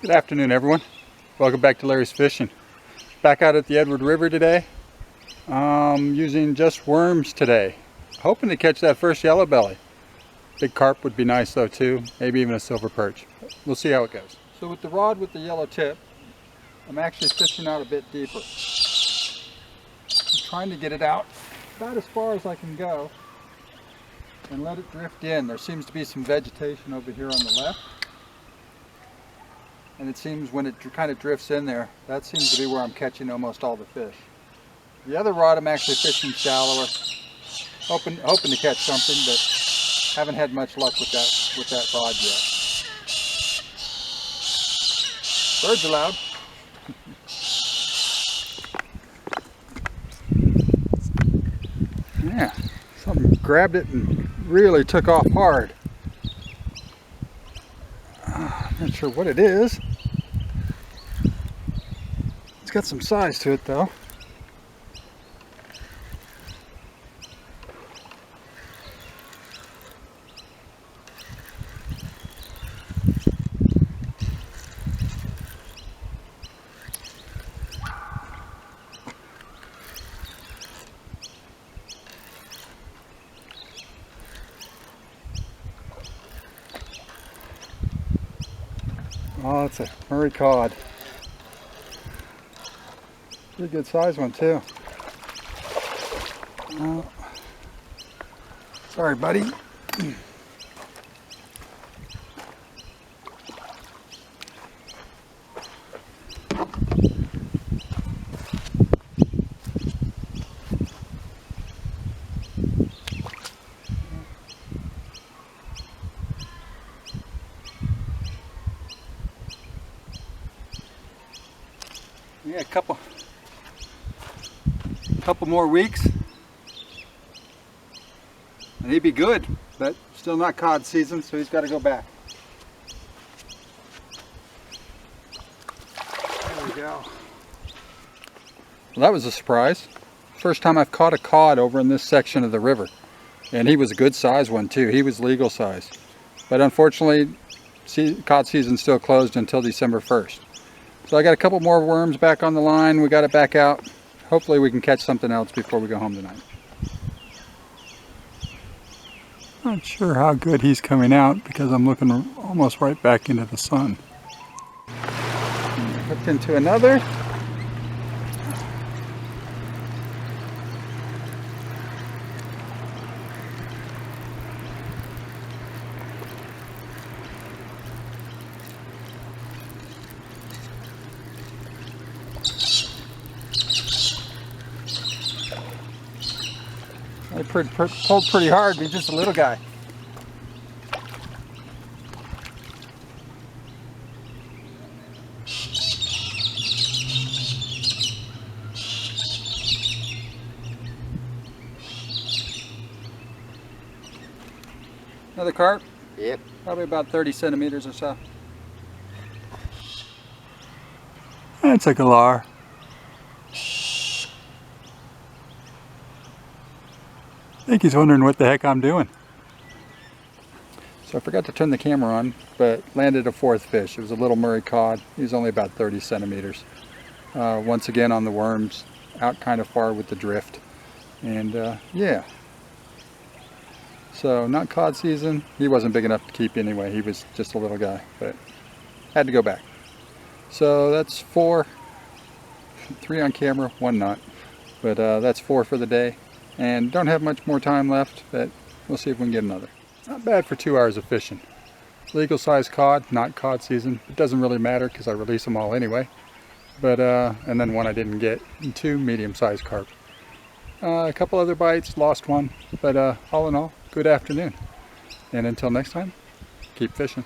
Good afternoon, everyone. Welcome back to Larry's Fishing. Back out at the Edward River today. Using just worms today. Hoping to catch that first yellow belly. Big carp would be nice though too. Maybe even a silver perch. We'll see how it goes. So with the rod with the yellow tip, I'm actually fishing out a bit deeper. I'm trying to get it out about as far as I can go and let it drift in. There seems to be some vegetation over here on the left. And it seems when it kind of drifts in there, that seems to be where I'm catching almost all the fish. The other rod I'm actually fishing shallower, hoping to catch something, but haven't had much luck with that rod yet. Birds are loud. Yeah, something grabbed it and really took off hard. Not sure what it is. It's got some size to it though. Oh, it's a Murray Cod. Pretty good size one too. Oh. Sorry, buddy. Yeah, a couple more weeks and he'd be good, but still not cod season, so he's got to go back. There we go. Well, that was a surprise. First time I've caught a cod over in this section of the river, and he was a good size one too. He was legal size, but unfortunately cod season's still closed until December 1st. So I got a couple more worms back on the line. We got it back out. Hopefully we can catch something else before we go home tonight. Not sure how good he's coming out because I'm looking almost right back into the sun. Hooked into another. I pulled pretty hard, but he's just a little guy. Another carp? Yep. Probably about 30 centimeters or so. That's a galar. I think he's wondering what the heck I'm doing. So I forgot to turn the camera on, but landed a fourth fish. It was a little Murray Cod. He was only about 30 centimeters. Once again on the worms, out kind of far with the drift. And yeah. So not cod season. He wasn't big enough to keep anyway. He was just a little guy, but had to go back. So that's 4. 3 on camera, 1 not. But that's 4 for the day. And don't have much more time left, but we'll see if we can get another. Not bad for 2 hours of fishing. Legal size cod, not cod season. It doesn't really matter because I release them all anyway. But and then one I didn't get, and 2 medium-sized carp. A couple other bites, lost one, but all in all, good afternoon. And until next time, keep fishing.